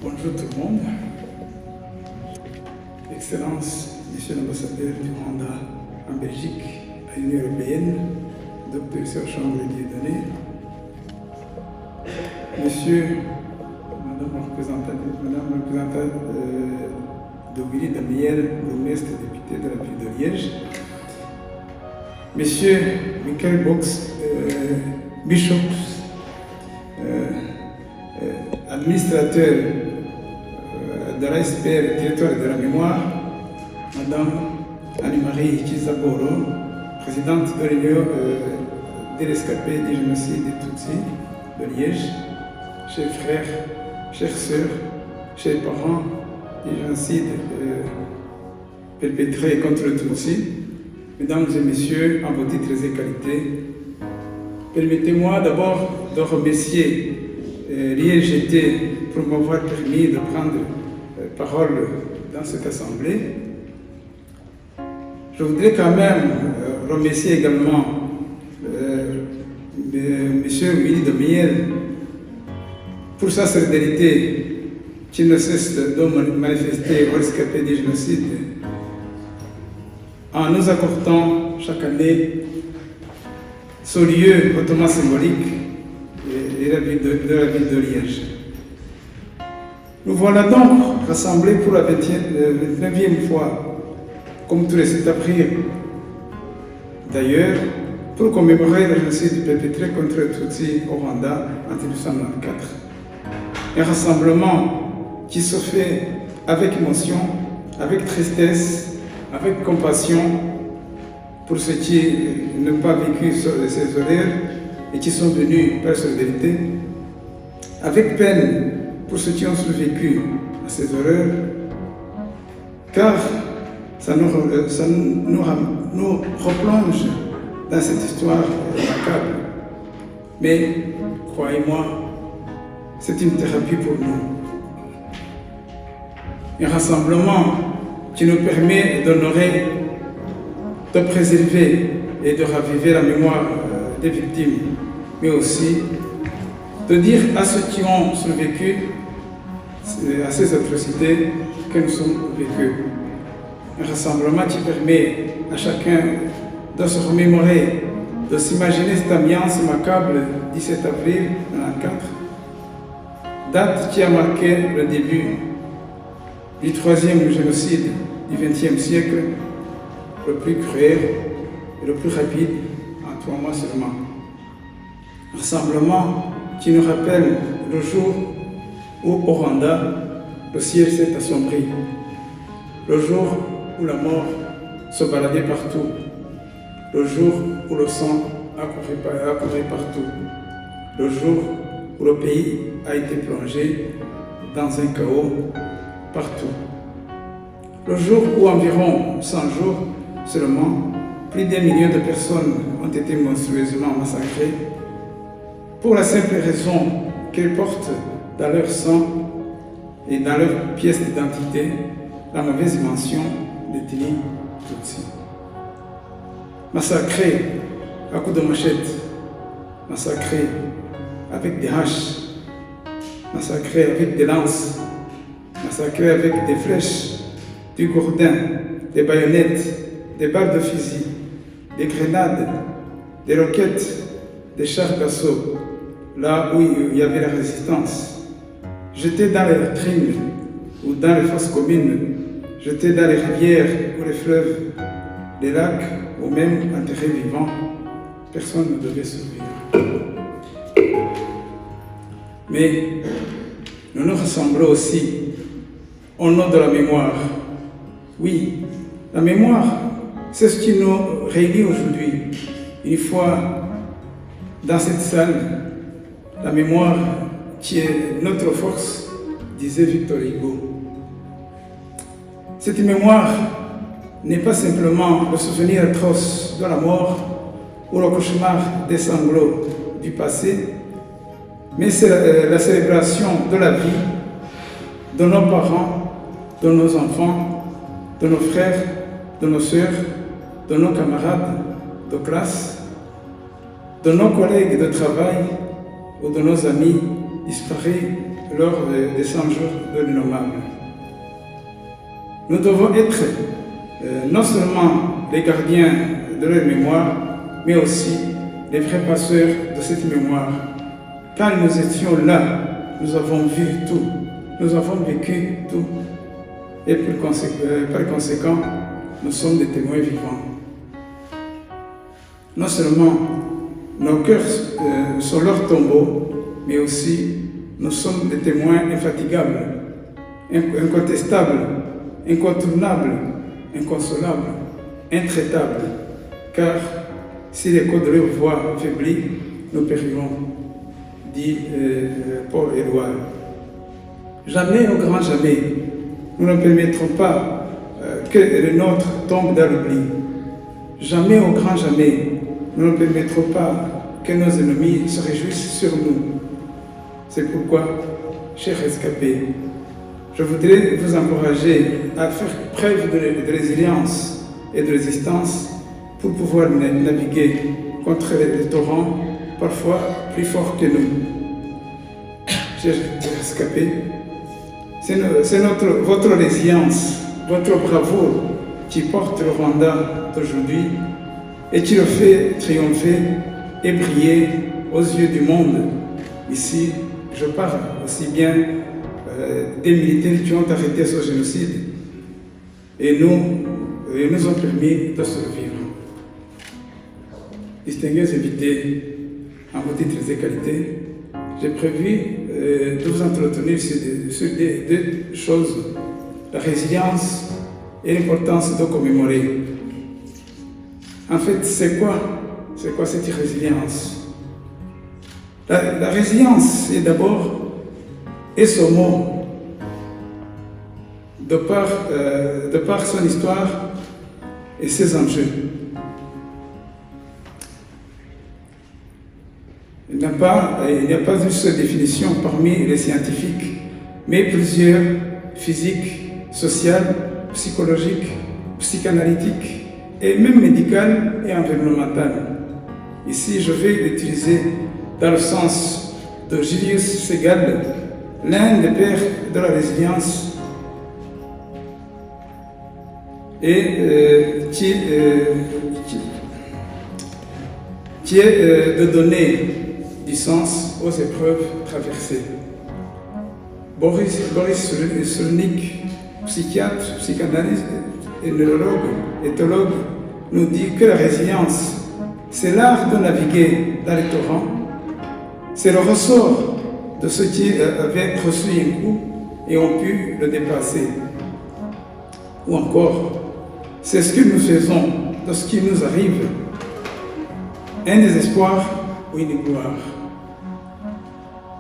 Bonjour tout le monde. Excellence, Monsieur l'ambassadeur du Rwanda en Belgique, à l'Union européenne, Dr. Serge-Chambre Dieudonné, Monsieur, Madame la représentante de Willy Damiel, bourgmestre député de la ville de Liège, Monsieur Michael Box, Bishop, administrateur de l'ASPR, territoire de la mémoire, Madame Anne-Marie Kizaboro, présidente de l'Union des rescapés du génocide des Tutsis de Liège, chers frères, chères sœurs, chers parents du génocide perpétré contre le Tutsi, mesdames et messieurs, en vos titres et qualités, permettez-moi d'abord de remercier l'ILGT pour m'avoir permis de prendre parole dans cette assemblée. Je voudrais quand même remercier également M. Willy Damiel pour sa solidarité qui ne cesse de manifester aux rescapés du génocide en nous accordant chaque année ce lieu hautement symbolique et la ville de Liège. Nous voilà donc rassemblés pour la 29e fois, comme tous les 7 avril d'ailleurs, pour commémorer le génocide perpétré contre les Tutsis au Rwanda en 1994. Un rassemblement qui se fait avec émotion, avec tristesse, avec compassion pour ceux qui n'ont pas vécu ces horreurs et qui sont venus par solidarité, avec peine pour ceux qui ont survécu à ces horreurs, car ça nous replonge dans cette histoire macabre. Mais, croyez-moi, c'est une thérapie pour nous. Un rassemblement qui nous permet d'honorer, de préserver et de raviver la mémoire des victimes, mais aussi de dire à ceux qui ont survécu à ces atrocités que nous sommes vécus. Un rassemblement qui permet à chacun de se remémorer, de s'imaginer cette ambiance macabre 17 avril 1994, date qui a marqué le début du 3e génocide du XXe siècle, le plus cruel et le plus rapide en 3 mois seulement. Rassemblement qui nous rappelle le jour où au Rwanda, le ciel s'est assombri, le jour où la mort se baladait partout, le jour où le sang a couru partout, le jour où le pays a été plongé dans un chaos partout. Le jour où environ 100 jours seulement, plus d'1 million de personnes ont été monstrueusement massacrées pour la simple raison qu'elles portent dans leur sang et dans leur pièce d'identité la mauvaise mention d'ethnie Tutsi. Massacrés à coups de machette, massacrés avec des haches, massacrés avec des lances, massacrés avec des flèches, du gourdin, des baïonnettes, des balles de fusil, des grenades, des roquettes, des chars d'assaut, là où il y avait la résistance, jetés dans les latrines ou dans les fosses communes, jetés dans les rivières ou les fleuves, les lacs ou même enterrés vivants, personne ne devait survivre. Mais nous nous rassemblons aussi au nom de la mémoire. Oui, la mémoire, c'est ce qui nous réunit aujourd'hui. Une fois dans cette salle, la mémoire qui est notre force, disait Victor Hugo. Cette mémoire n'est pas simplement le souvenir atroce de la mort ou le cauchemar des sanglots du passé, mais c'est la célébration de la vie, de nos parents, de nos enfants, de nos frères, de nos sœurs, de nos camarades de classe, de nos collègues de travail ou de nos amis disparus lors des 100 jours de l'innommable. Nous devons être non seulement les gardiens de leur mémoire, mais aussi les vrais passeurs de cette mémoire. Quand nous étions là, nous avons vu tout, nous avons vécu tout, et par conséquent, nous sommes des témoins vivants. Non seulement nos cœurs sont leurs tombeaux, mais aussi nous sommes des témoins infatigables, incontestables, incontournables, inconsolables, intraitables, car si l'écho de leur voix faiblit, nous périrons, dit Paul Éluard. Jamais, au grand jamais, nous ne permettrons pas que le nôtre tombe dans l'oubli. Jamais, au grand jamais, nous ne permettrons pas que nos ennemis se réjouissent sur nous. C'est pourquoi, chers rescapés, je voudrais vous encourager à faire preuve de résilience et de résistance pour pouvoir naviguer contre les torrents, parfois plus forts que nous. Chers rescapés, c'est votre résilience, votre bravoure qui porte le Rwanda d'aujourd'hui et qui le fait triompher et briller aux yeux du monde. Ici, je parle aussi bien des militaires qui ont arrêté ce génocide et nous ont permis de survivre. Distingués invités en vos titres et qualités, j'ai prévu de vous entretenir sur deux choses, la résilience et l'importance de commémorer. En fait, c'est quoi cette résilience? La résilience, c'est d'abord et son mot, de par son histoire et ses enjeux. Il n'y a pas une seule définition parmi les scientifiques, mais plusieurs: physiques, sociales, psychologiques, psychanalytiques et même médicales et environnementales. Ici, je vais l'utiliser dans le sens de Julius Segal, l'un des pères de la résilience, et qui est de donner du sens aux épreuves traversées. Boris Cyrulnik, psychiatre, psychanalyste et neurologue, éthologue, nous dit que la résilience, c'est l'art de naviguer dans les torrents, c'est le ressort de ceux qui avaient reçu un coup et ont pu le dépasser. Ou encore, c'est ce que nous faisons de ce qui nous arrive, un désespoir ou une gloire.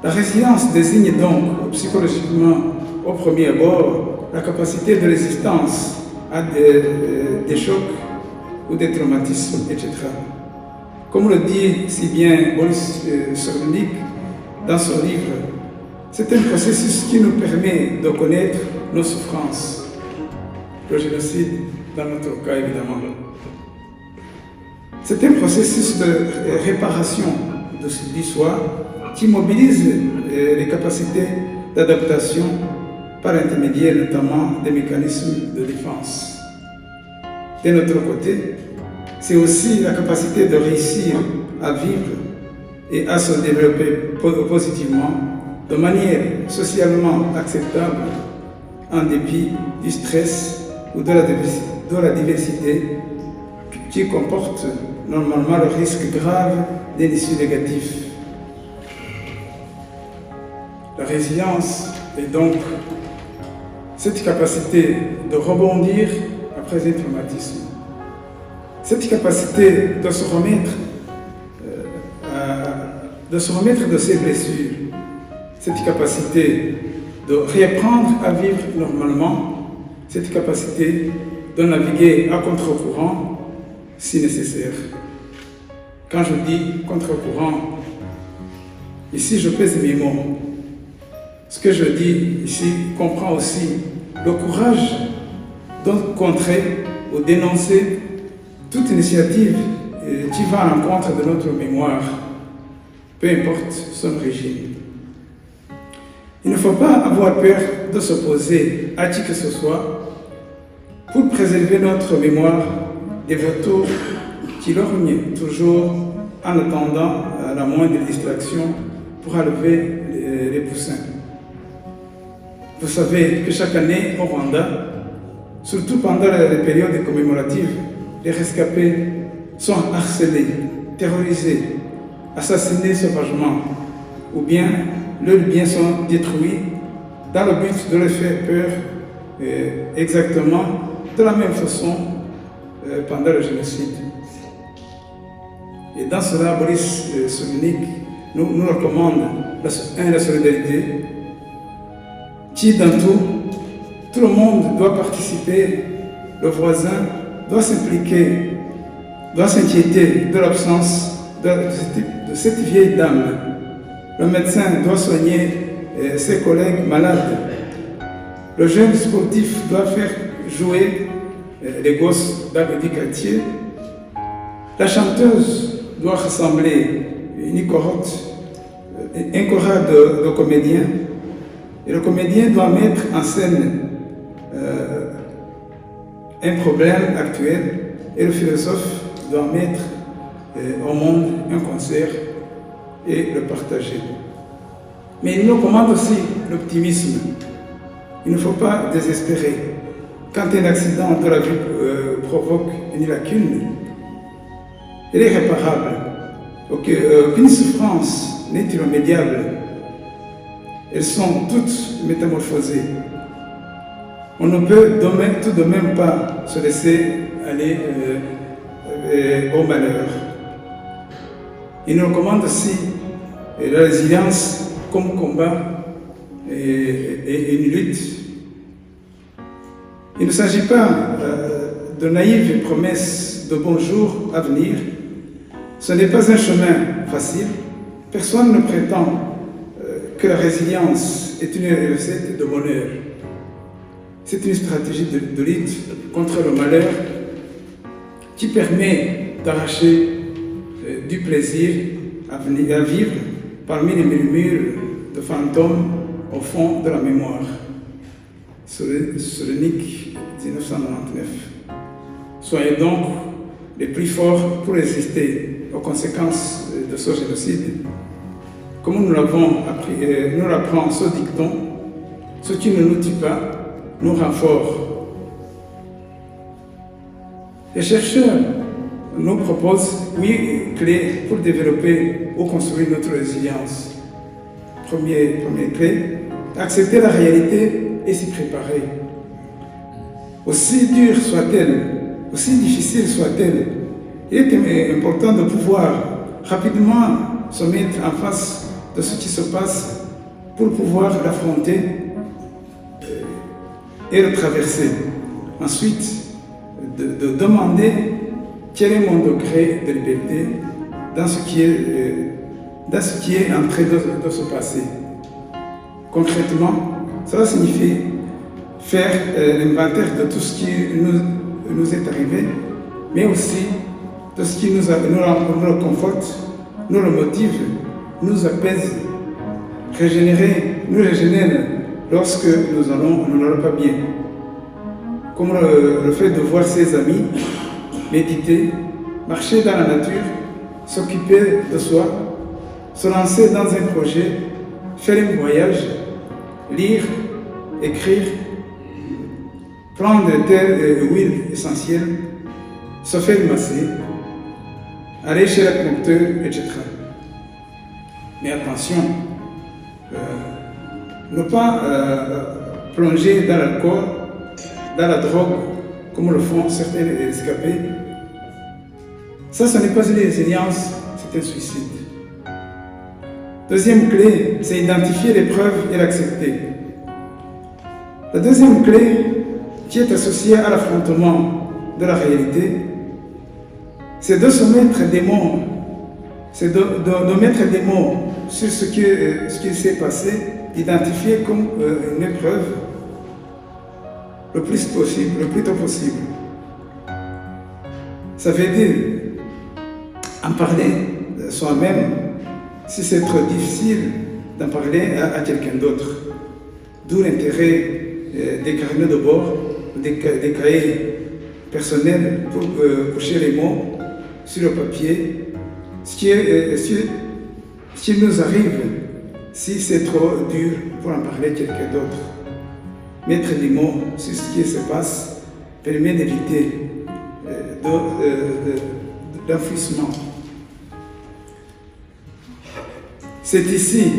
La résilience désigne donc psychologiquement, au premier abord, la capacité de résistance à des chocs ou des traumatismes, etc. Comme le dit si bien Boris Cyrulnik dans son livre, c'est un processus qui nous permet de connaître nos souffrances. Le génocide, dans notre cas évidemment. C'est un processus de réparation du soi qui mobilise les capacités d'adaptation par l'intermédiaire notamment des mécanismes de défense. De notre côté, c'est aussi la capacité de réussir à vivre et à se développer positivement de manière socialement acceptable en dépit du stress ou de la diversité qui comporte normalement le risque grave d'un issue négatif. La résilience est donc cette capacité de rebondir après un traumatisme, cette capacité de se remettre de ses blessures, cette capacité de réapprendre à vivre normalement, cette capacité de naviguer à contre-courant si nécessaire. Quand je dis contre-courant, ici je pèse mes mots. Ce que je dis ici comprend aussi le courage de contrer ou dénoncer toute initiative qui va à l'encontre de notre mémoire, peu importe son origine. Il ne faut pas avoir peur de s'opposer à qui que ce soit pour préserver notre mémoire des vautours qui lorgnent toujours en attendant la moindre distraction pour enlever les poussins. Vous savez que chaque année au Rwanda, surtout pendant les périodes commémoratives, les rescapés sont harcelés, terrorisés, assassinés sauvagement, ou bien leurs biens sont détruits dans le but de leur faire peur exactement de la même façon pendant le génocide. Et dans cela, Boris Cyrulnik nous recommande la solidarité, qui dans tout le monde doit participer, le voisin doit s'impliquer, doit s'inquiéter de l'absence de cette vieille dame. Le médecin doit soigner ses collègues malades. Le jeune sportif doit faire jouer les gosses dans le quartier. La chanteuse doit rassembler un chorale de comédiens. Et le comédien doit mettre en scène un problème actuel. Et le philosophe doit mettre au monde un concert et le partager. Mais il nous recommande aussi l'optimisme. Il ne faut pas désespérer. Quand un accident de la vie provoque une lacune, elle est réparable. Aucune souffrance n'est irrémédiable. Elles sont toutes métamorphosées. On ne peut tout de même pas se laisser aller au malheur. Il nous recommande aussi la résilience comme combat et une lutte. Il ne s'agit pas de naïves promesses de bons jours à venir. Ce n'est pas un chemin facile. Personne ne prétend que la résilience est une recette de bonheur. C'est une stratégie de lutte contre le malheur qui permet d'arracher du plaisir à vivre parmi les murmures de fantômes au fond de la mémoire. Cyrulnik, 1999. Soyez donc les plus forts pour résister aux conséquences de ce génocide. Comme nous l'avons appris, nous l'apprend ce dicton, ce qui ne nous tue pas nous rend forts. Les chercheurs nous proposent 8 clés pour développer ou construire notre résilience. Première clé, accepter la réalité et s'y préparer. Aussi dure soit-elle, aussi difficile soit-elle, il est important de pouvoir rapidement se mettre en face de ce qui se passe pour pouvoir l'affronter et le traverser. Ensuite, de demander quel est mon degré de liberté dans ce qui est en train de se passer. Concrètement, cela signifie faire l'inventaire de tout ce qui nous est arrivé, mais aussi de ce qui nous conforte, nous le motive, nous apaise, nous régénère lorsque nous n'allons pas bien. Comme le fait de voir ses amis, méditer, marcher dans la nature, s'occuper de soi, se lancer dans un projet, faire un voyage, lire, écrire, prendre telle huile essentielle, se faire masser, aller chez l'acupuncteur, etc. Mais attention, ne pas plonger dans l'alcool, dans la drogue, comme le font certains rescapés. Ça, ce n'est pas une résilience, c'est un suicide. Deuxième clé, c'est identifier l'épreuve et l'accepter. La deuxième clé, qui est associée à l'affrontement de la réalité, c'est de se mettre des mots, c'est de mettre des mots sur ce qui s'est passé, identifier comme une épreuve le plus tôt possible. Ça veut dire en parler soi-même si c'est trop difficile d'en parler à quelqu'un d'autre. D'où l'intérêt des carnets de bord, des cahiers personnels pour coucher les mots sur le papier. Ce qui nous arrive si c'est trop dur pour en parler à quelqu'un d'autre. Mettre des mots sur ce qui se passe permet d'éviter l'enfouissement. C'est ici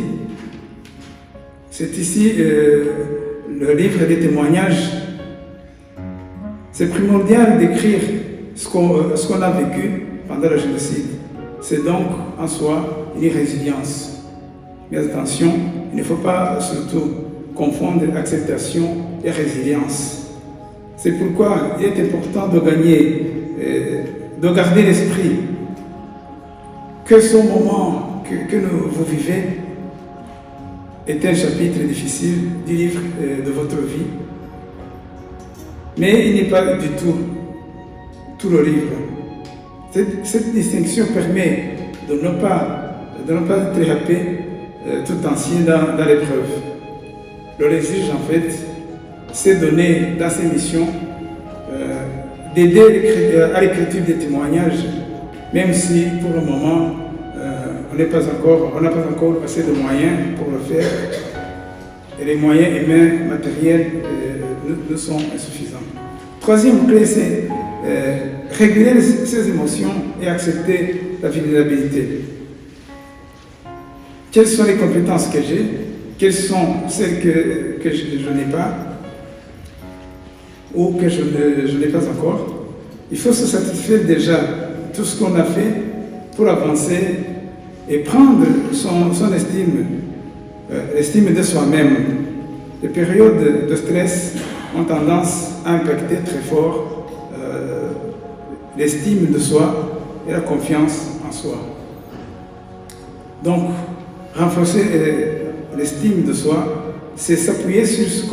le livre des témoignages. C'est primordial d'écrire ce qu'on a vécu pendant le génocide. C'est donc en soi une résilience. Mais attention, il ne faut pas surtout confondre acceptation et résilience. C'est pourquoi il est important de garder l'esprit que ce moment que vous vivez est un chapitre difficile du livre de votre vie. Mais il n'est pas du tout le livre. Cette distinction permet de ne pas être happé tout entier dans l'épreuve. Le l'exige en fait, c'est donner dans ses missions d'aider à l'écriture des témoignages, même si pour le moment on n'a pas encore assez de moyens pour le faire et les moyens humains, matériels ne sont insuffisants. Troisième clé, c'est réguler ses émotions et accepter la vulnérabilité. Quelles sont les compétences que j'ai? Quelles sont celles que je n'ai pas ou que je n'ai pas encore? Il faut se satisfaire déjà de tout ce qu'on a fait pour avancer et prendre son estime de soi-même. Les périodes de stress ont tendance à impacter très fort l'estime de soi et la confiance en soi. Donc, renforcer l'estime de soi, c'est s'appuyer sur ce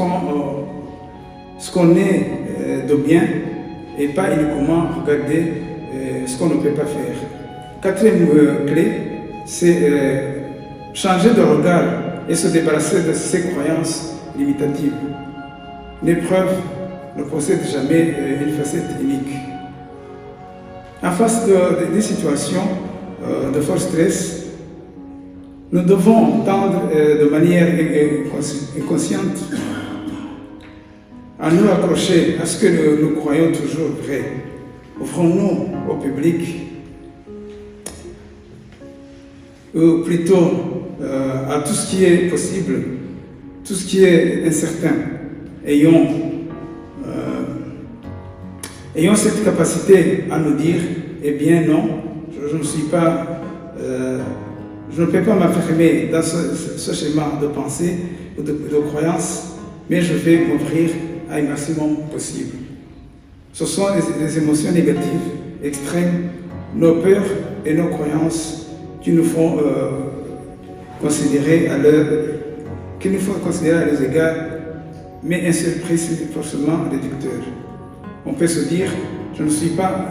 qu'on est de bien et pas uniquement regarder ce qu'on ne peut pas faire. Quatrième clé, c'est changer de regard et se débarrasser de ses croyances limitatives. L'épreuve ne possède jamais une facette unique. En face des situations de fort stress, nous devons tendre de manière inconsciente à nous accrocher à ce que nous croyons toujours vrai. Offrons-nous au public, ou plutôt à tout ce qui est possible, tout ce qui est incertain. Ayons cette capacité à nous dire, eh bien non, je ne peux pas m'affirmer dans ce schéma de pensée ou de croyance, mais je vais m'ouvrir à un maximum possible. Ce sont les émotions négatives, extrêmes, nos peurs et nos croyances qui nous font considérer à leurs égards, mais un seul prix, c'est forcément réducteur. On peut se dire, je ne suis pas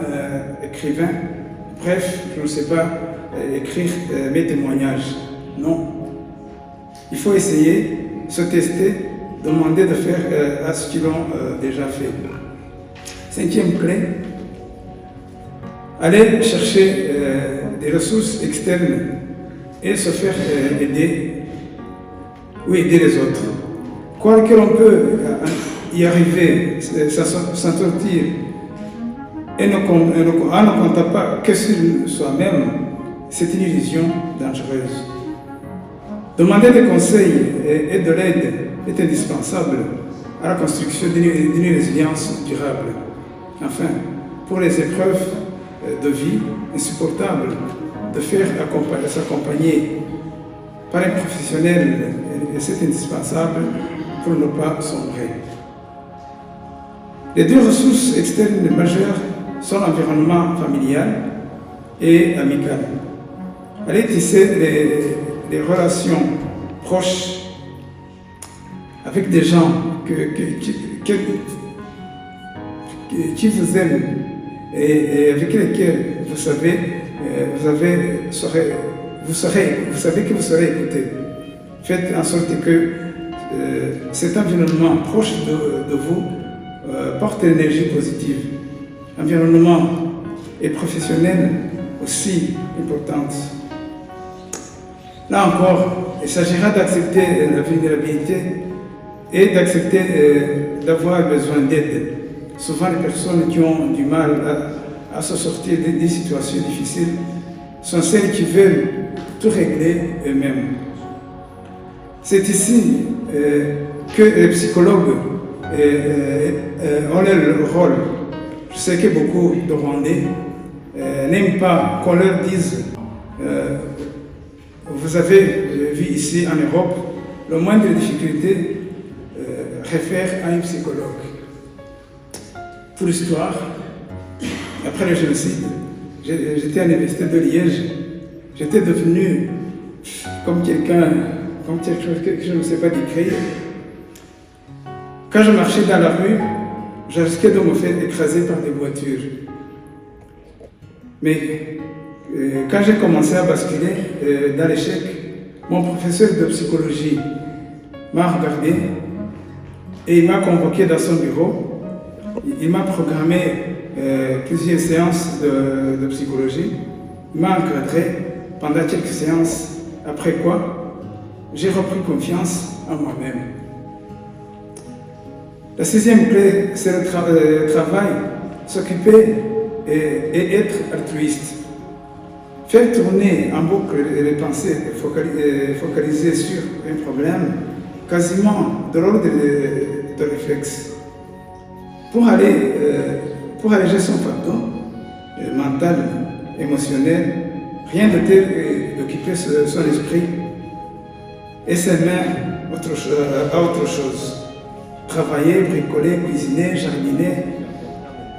écrivain, bref, je ne sais pas écrire mes témoignages. Non. Il faut essayer, se tester, demander de faire à ce qu'ils ont déjà fait. Cinquième clé, aller chercher des ressources externes et se faire aider ou aider les autres. Quoi que l'on peut y arriver, s'en sortir et en ne comptant pas que sur soi-même, c'est une illusion dangereuse. Demander des conseils et de l'aide est indispensable à la construction d'une résilience durable. Enfin, pour les épreuves de vie insupportables, de faire s'accompagner par un professionnel, c'est indispensable pour ne pas sombrer. Les deux ressources externes majeures sont l'environnement familial et amical. Allez tisser les relations proches avec des gens qui vous aiment et avec lesquels vous savez que vous serez écouté. Faites en sorte que cet environnement proche de vous porte l'énergie positive. Environnement et professionnel aussi importante. Là encore, il s'agira d'accepter la vulnérabilité et d'accepter d'avoir besoin d'aide. Souvent, les personnes qui ont du mal à se sortir des situations difficiles sont celles qui veulent tout régler eux-mêmes. C'est ici que les psychologues ont leur rôle. Je sais que beaucoup de Rwandais n'aiment pas qu'on leur dise vous avez vu ici en Europe, le moindre difficulté réfère à un psychologue. Pour l'histoire, après le génocide, j'étais à l'université de Liège. J'étais devenu comme quelque chose que je ne sais pas décrire. Quand je marchais dans la rue, je risquais de me faire écraser par des voitures. Mais quand j'ai commencé à basculer dans l'échec, mon professeur de psychologie m'a regardé et il m'a convoqué dans son bureau. Il m'a programmé plusieurs séances de psychologie. Il m'a encadré pendant quelques séances, après quoi j'ai repris confiance en moi-même. La sixième clé, c'est le travail, s'occuper et être altruiste. Faire tourner en boucle les pensées focalisées sur un problème, quasiment de l'ordre de réflexe. Pour alléger son fardeau mental, émotionnel, rien de tel d'occuper son esprit et ses mains à autre chose. Travailler, bricoler, cuisiner, jardiner,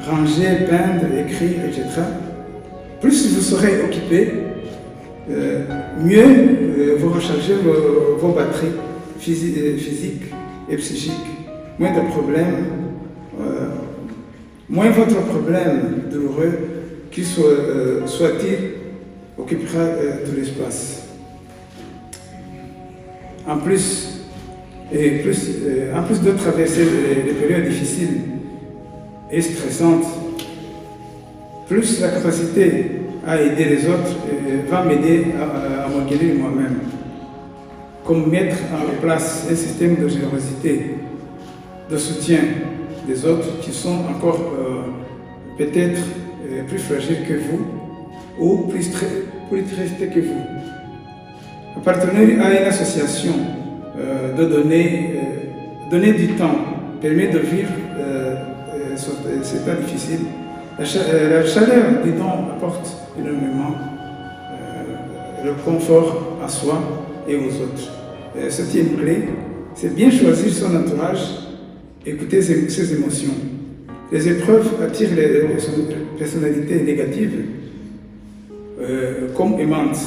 ranger, peindre, écrire, etc. Plus vous serez occupé, mieux vous rechargez vos batteries physiques et psychiques. Moins de problèmes, moins votre problème douloureux, qu'il soit-il, occupera tout l'espace. En plus de traverser les périodes difficiles et stressantes, plus la capacité à aider les autres va m'aider à me guérir moi-même. Comme mettre en place un système de générosité, de soutien des autres qui sont encore peut-être plus fragiles que vous ou plus tristes que vous. Appartenir à une association, de donner du temps permet de vivre ces temps difficiles. La chaleur du don apporte énormément le confort à soi et aux autres. Septième clé, c'est bien choisir son entourage, écouter ses émotions. Les épreuves attirent les personnalités négatives comme aimantes.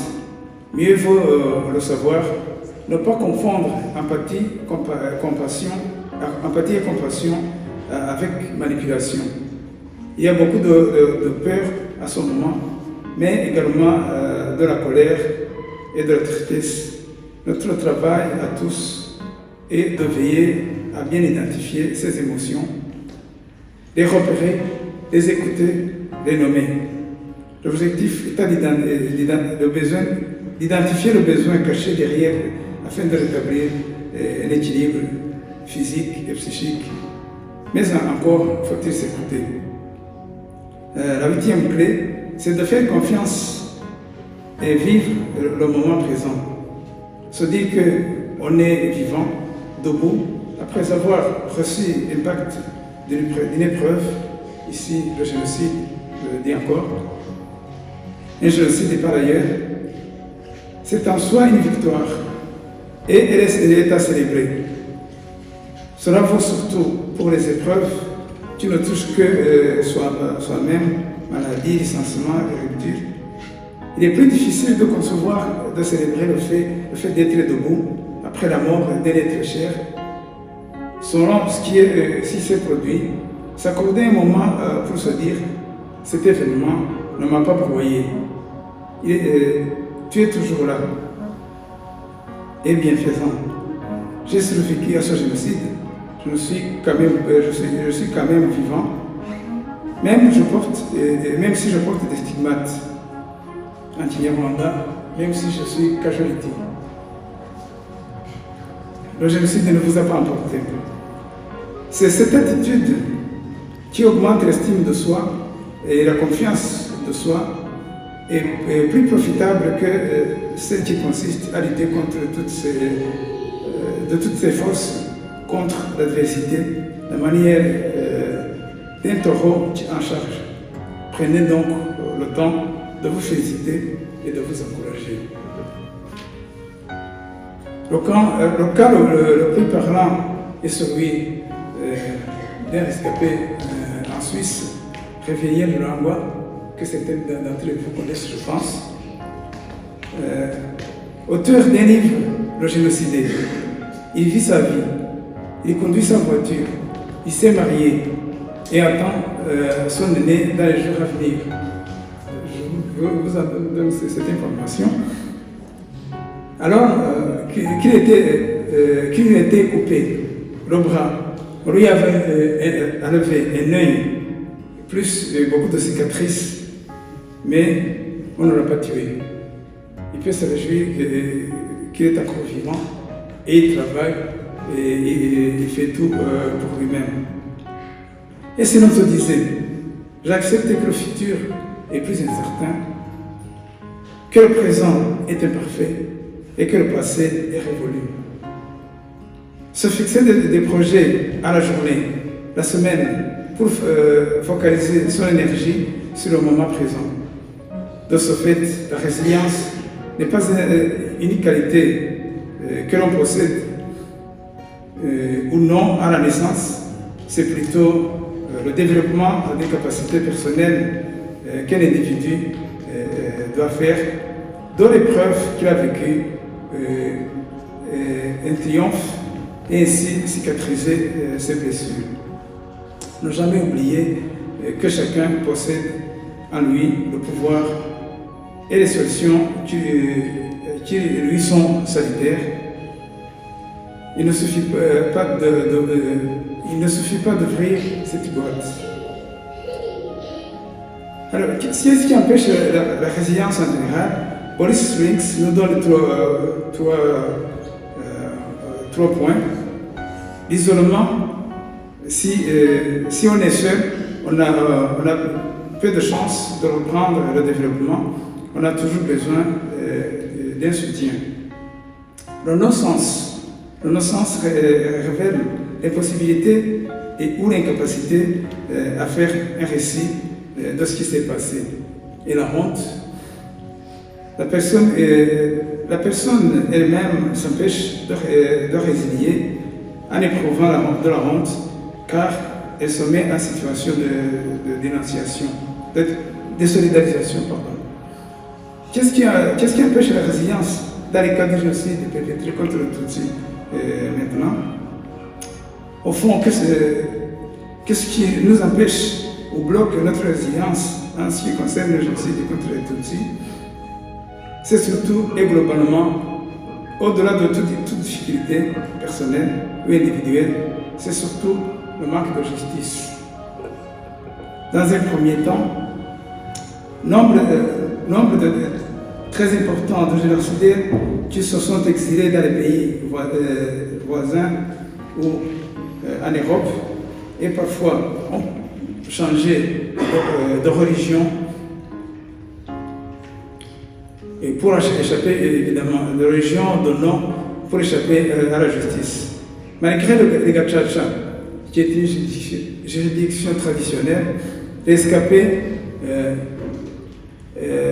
Mieux vaut le savoir, ne pas confondre empathie et compassion avec manipulation. Il y a beaucoup de peur à ce moment, mais également de la colère et de la tristesse. Notre travail à tous est de veiller à bien identifier ces émotions, les repérer, les écouter, les nommer. L'objectif est d'identifier le besoin caché derrière afin de rétablir l'équilibre physique et psychique. Mais encore faut-il s'écouter. La huitième clé, c'est de faire confiance et vivre le moment présent. Se dire qu'on est vivant, debout, après avoir reçu l'impact d'une épreuve, ici le génocide, je le dis encore, un génocide par ailleurs, c'est en soi une victoire et elle est à célébrer. Cela vaut surtout pour les épreuves qui ne touchent que soi-même, maladie, licenciement et rupture. Il est plus difficile de concevoir, de célébrer le fait d'être debout après la mort d'un être cher. Selon si c'est produit, s'accorder un moment pour se dire cet événement ne m'a pas broyé. Tu es toujours là et bienfaisant. j'ai survécu à ce génocide. Je suis quand même vivant, même si je porte des stigmates anti-Rwanda, même si je suis casualty. Le génocide ne vous a pas emporté. C'est cette attitude qui augmente l'estime de soi et la confiance de soi est plus profitable que celle qui consiste à lutter contre toutes ces forces, contre l'adversité, de manière d'un taureau en charge. Prenez donc le temps de vous féliciter et de vous encourager. Le cas le plus parlant est celui d'un rescapé en Suisse, Réveillé de Rangwa, que certains d'entre vous connaissent, je pense. Auteur d'un livre, Le Génocidé. Il vit sa vie, il conduit sa voiture, il s'est marié et attend son aîné dans les jours à venir. Je vous en donne cette information. Alors qu'il était coupé, le bras, on lui avait enlevé un œil, plus beaucoup de cicatrices, mais on ne l'a pas tué. Il peut se réjouir qu'il est encore vivant et il travaille et il fait tout pour lui-même. Et c'est notre disait, j'accepte que le futur est plus incertain, que le présent est imparfait et que le passé est révolu. Se fixer des projets à la journée, la semaine, pour focaliser son énergie sur le moment présent. De ce fait, la résilience n'est pas une qualité que l'on possède ou non à la naissance, c'est plutôt le développement des capacités personnelles qu'un individu doit faire, dont l'épreuve qu'il a vécue un triomphe et ainsi cicatriser ses blessures. Ne jamais oublier que chacun possède en lui le pouvoir et les solutions qui lui sont salutaires. Il ne suffit pas d'ouvrir cette boîte. Alors, ce qui empêche la résilience en général, Boris Springs nous donne trois points. L'isolement, si on est seul, on a peu de chances de reprendre le développement. On a toujours besoin d'un soutien. Le non-sens révèle l'impossibilité ou l'incapacité à faire un récit de ce qui s'est passé. Et la honte, la personne elle-même s'empêche de résilier en éprouvant de la honte, car elle se met en situation de dénonciation, de désolidarisation, pardon. Qu'est-ce qui empêche la résilience dans les cas de génocide perpétrés contre le Tutsi maintenant? Au fond, qu'est-ce qui nous empêche ou bloque notre résilience en ce qui concerne le génocide contre les Tutsi? C'est surtout et globalement, au-delà de toute difficulté personnelle ou individuelle, c'est surtout le manque de justice. Dans un premier temps, nombre très important de génocidaires qui se sont exilés dans les pays voisins ou en Europe et parfois ont changé de religion et pour échapper évidemment de religion, de nom, pour échapper à la justice. Malgré le gacaca, qui est une juridiction traditionnelle, les escapés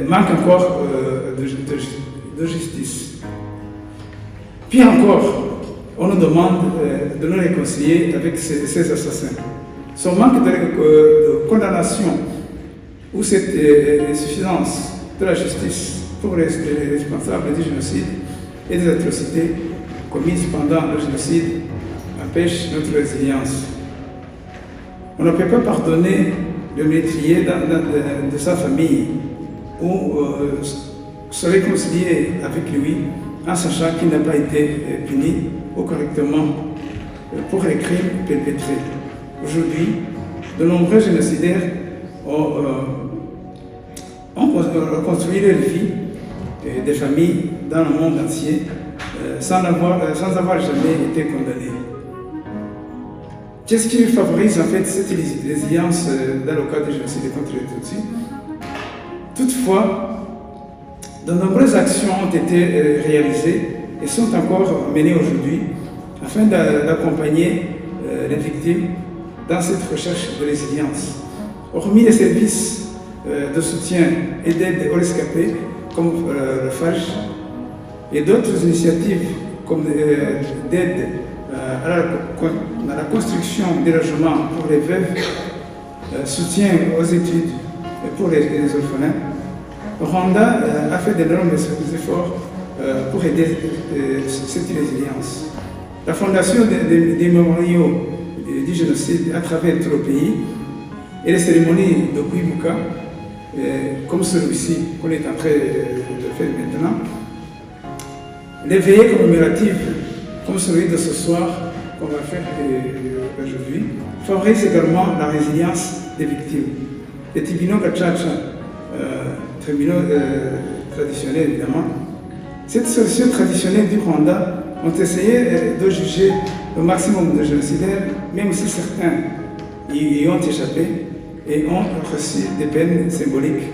manquent encore de justice. Puis encore, on nous demande de nous réconcilier avec ces assassins. Son manque de condamnation ou cette insuffisance de la justice pour les responsables du génocide et des atrocités commises pendant le génocide empêche notre résilience. On ne peut pas pardonner le meurtrier de sa famille ou se réconcilier avec lui en sachant qu'il n'a pas été puni ou correctement pour les crimes perpétrés. Aujourd'hui, de nombreux génocidaires ont construit leur vie et des familles dans le monde entier sans avoir jamais été condamnés. Qu'est-ce qui favorise en fait cette résilience dans le cas du génocide contre les Tutsis? Toutefois, de nombreuses actions ont été réalisées et sont encore menées aujourd'hui afin d'accompagner les victimes dans cette recherche de résilience. Hormis les services de soutien et d'aide aux rescapés, comme le FAJ, et d'autres initiatives comme d'aide à la construction des logements pour les veuves, soutien aux études pour les orphelins, le Rwanda a fait d'énormes efforts pour aider cette résilience. La fondation des mémoriaux du génocide à travers tout le pays et les cérémonies de Kwibuka, comme celui-ci qu'on est en train de faire maintenant, les veillées commémoratives comme celui de ce soir qu'on va faire aujourd'hui, favorisent également la résilience des victimes. Les tribunaux Gacaca, tribunaux traditionnels évidemment, cette solution traditionnelle du Rwanda ont essayé de juger le maximum de génocidaires, même si certains y ont échappé et ont reçu des peines symboliques.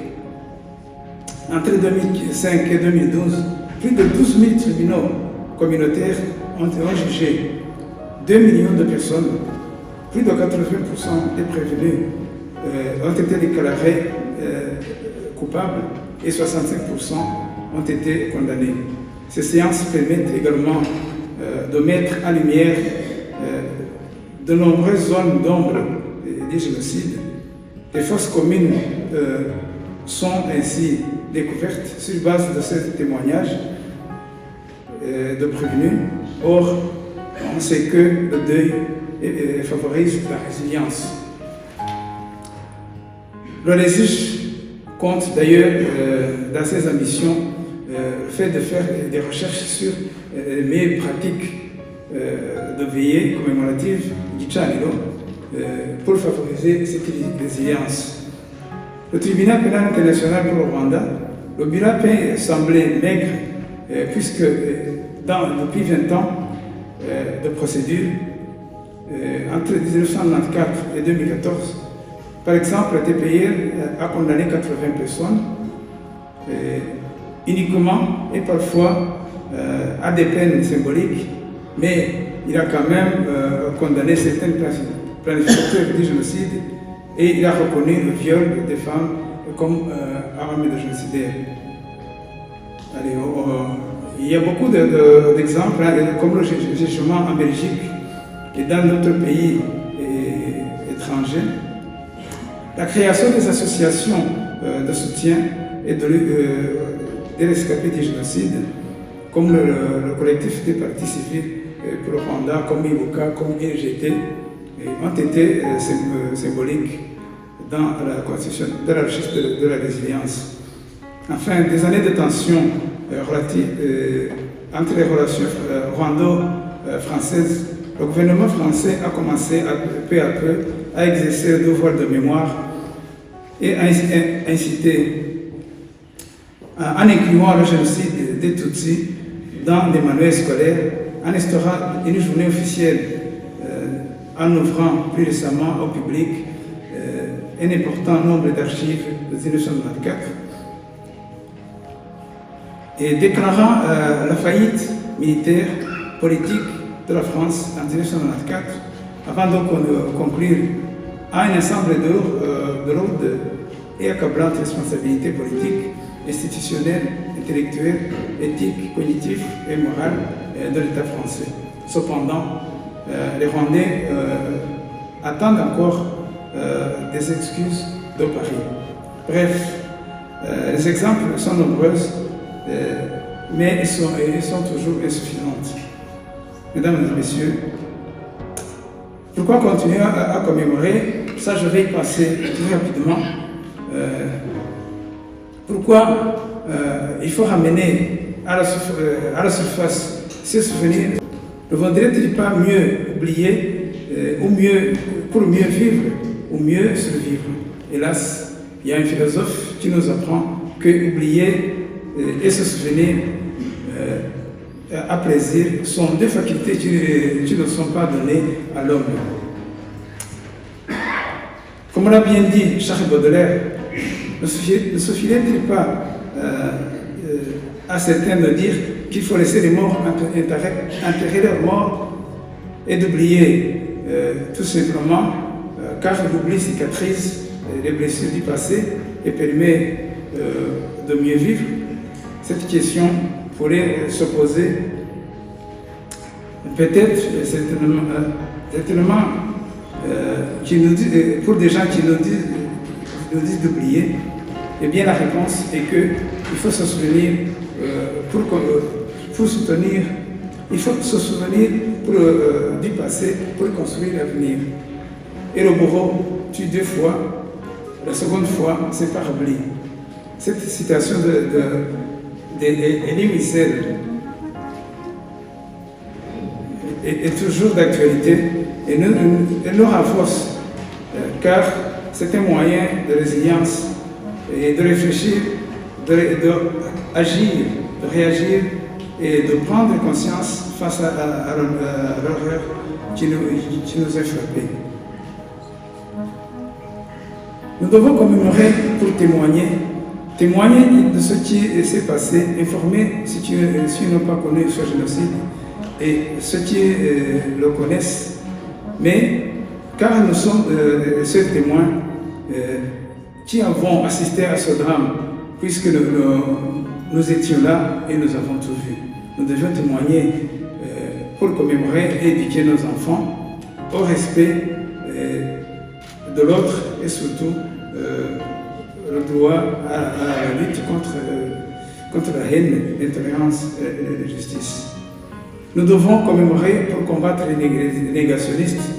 Entre 2005 et 2012, plus de 12 000 tribunaux communautaires ont jugé 2 millions de personnes. Plus de 80% des prévenus ont été déclarés coupables et 65% ont été condamnés. Ces séances permettent également de mettre en lumière de nombreuses zones d'ombre des génocides. Les fosses communes sont ainsi découvertes sur base de ces témoignages de prévenus. Or, on sait que le deuil favorise la résilience. Le RESIJ compte d'ailleurs dans ses ambitions le fait de faire des recherches sur les meilleures pratiques de veillée commémorative du Tchanilo pour favoriser cette résilience. Le tribunal pénal international pour le Rwanda, le bilan peut sembler maigre puisque depuis 20 ans de procédure, entre 1994 et 2014, par exemple, la TPIR a condamné 80 personnes uniquement et parfois à des peines symboliques, mais il a quand même condamné certains planificateurs du génocide et il a reconnu le viol des femmes comme arme de génocidaire. Il y a beaucoup d'exemples, comme le jugement en Belgique et dans d'autres pays étrangers. La création des associations de soutien et des rescapés du génocide, comme le collectif des partis civils pour le Rwanda, comme Ibuka, comme ILGT, ont été symboliques dans la constitution, de la recherche de la résilience. Enfin, des années de tension entre les relations rwando-françaises, le gouvernement français a commencé peu à peu à exercer le devoir de mémoire et à inciter, en incluant le génocide des Tutsis dans des manuels scolaires, en instaurant une journée officielle, en ouvrant plus récemment au public un important nombre d'archives de 1994, et déclarant la faillite militaire, politique de la France en 1994, avant de conclure à un ensemble de lourdes et accablantes responsabilités politiques, institutionnelles, intellectuelles, éthiques, cognitives et morales de l'État français. Cependant, les Rwandais attendent encore des excuses de Paris. Bref, les exemples sont nombreux, mais ils sont toujours insuffisants. Mesdames et messieurs, pourquoi continuer à commémorer? Ça, je vais y passer très rapidement. Pourquoi il faut ramener à la surface ces souvenirs? Ne vaudrait-il pas mieux oublier pour mieux vivre ou mieux survivre? Hélas, il y a un philosophe qui nous apprend que oublier et se souvenir à plaisir sont deux facultés qui ne sont pas données à l'homme. Comme l'a bien dit Charles Baudelaire, ne suffit-il pas à certains de dire qu'il faut laisser les morts enterrer leurs morts et d'oublier tout simplement, car l'oubli cicatrise les blessures du passé et permet de mieux vivre? Cette question pourrait se poser peut-être, certainement, pour des gens qui nous disent d'oublier. Eh bien, la réponse est qu'il faut se souvenir pour soutenir, il faut se souvenir du passé pour construire l'avenir. Et le bourreau tue 2 fois, la seconde fois, c'est par oubli. Cette citation d'Elie Wiesel est toujours d'actualité et nous renforce, car c'est un moyen de résilience et de réfléchir, d'agir, de réagir et de prendre conscience face à l'horreur qui nous est frappée. Nous devons commémorer pour témoigner de ce qui s'est passé, informer ceux qui n'ont pas connu ce génocide et ceux qui le connaissent, mais car nous sommes seuls témoins qui avons assisté à ce drame, puisque nous étions là et nous avons tout vu. Nous devions témoigner pour commémorer et éduquer nos enfants au respect de l'autre et surtout le droit à la lutte contre la haine, l'intolérance et la justice. Nous devons commémorer pour combattre les négationnistes,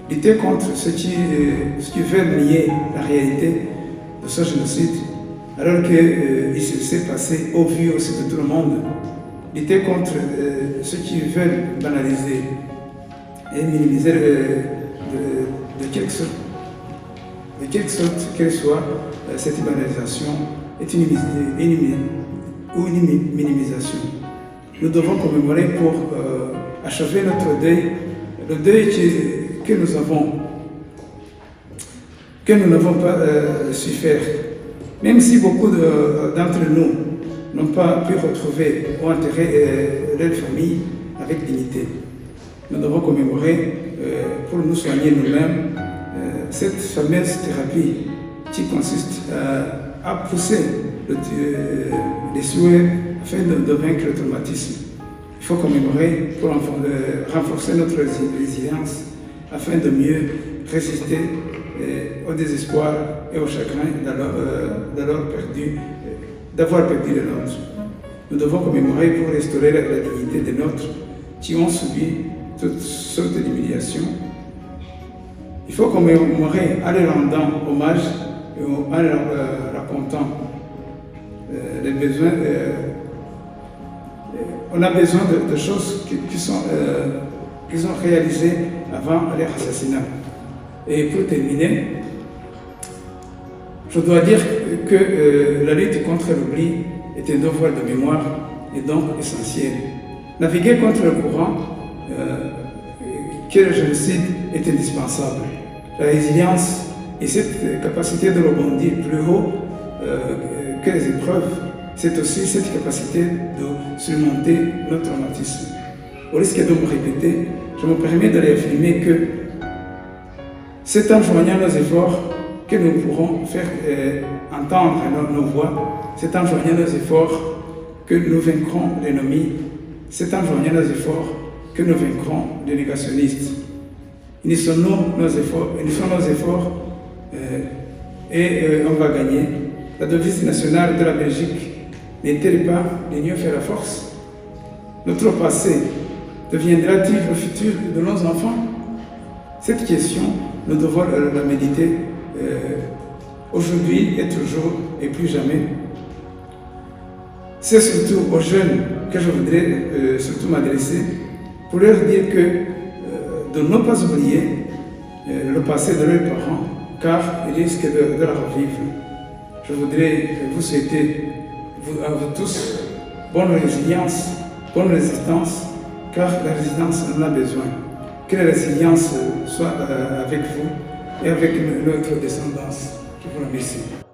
lutter contre ceux qui veulent nier la réalité de ce génocide, alors qu'il s'est passé au vu aussi de tout le monde, lutter contre ceux qui veulent banaliser et minimiser de quelque sorte qu'elle soit, cette banalisation est une minimisation. Nous devons commémorer pour achever notre deuil, le deuil que nous n'avons pas su faire. Même si beaucoup d'entre nous n'ont pas pu retrouver ou enterrer leur famille avec dignité. Nous devons commémorer pour nous soigner nous-mêmes cette fameuse thérapie qui consiste à pousser les souhaits afin de vaincre le traumatisme. Il faut commémorer pour renforcer notre résilience afin de mieux résister au désespoir et au chagrin d'avoir perdu le nôtre. Nous devons commémorer pour restaurer la dignité des nôtres qui ont subi toutes sortes d'humiliations. Il faut commémorer en leur rendant hommage et en leur racontant les besoins. On a besoin de choses qu'ils ont réalisées avant leur assassinat. Et pour terminer, je dois dire que la lutte contre l'oubli est un devoir de mémoire et donc essentiel. Naviguer contre le courant que le génocide est indispensable. La résilience et cette capacité de rebondir plus haut que les épreuves, c'est aussi cette capacité de surmonter notre traumatisme. Au risque de me répéter, je me permets de réaffirmer que c'est en joignant nos efforts que nous pourrons faire entendre nos voix. C'est en joignant nos efforts que nous vaincrons l'ennemi. C'est en joignant nos efforts que nous vaincrons les négationnistes. Unissons nos efforts et on va gagner. La devise nationale de la Belgique n'est-elle pas l'union fait la force? Notre passé deviendra-t-il le futur de nos enfants? Cette question, nous devons la méditer aujourd'hui et toujours et plus jamais. C'est surtout aux jeunes que je voudrais surtout m'adresser. pour leur dire de ne pas oublier le passé de leurs parents, car ils risquent de la revivre. Je voudrais vous souhaiter à vous tous bonne résilience, bonne résistance, car la résistance en a besoin. Que la résilience soit avec vous et avec notre descendance. Je vous remercie.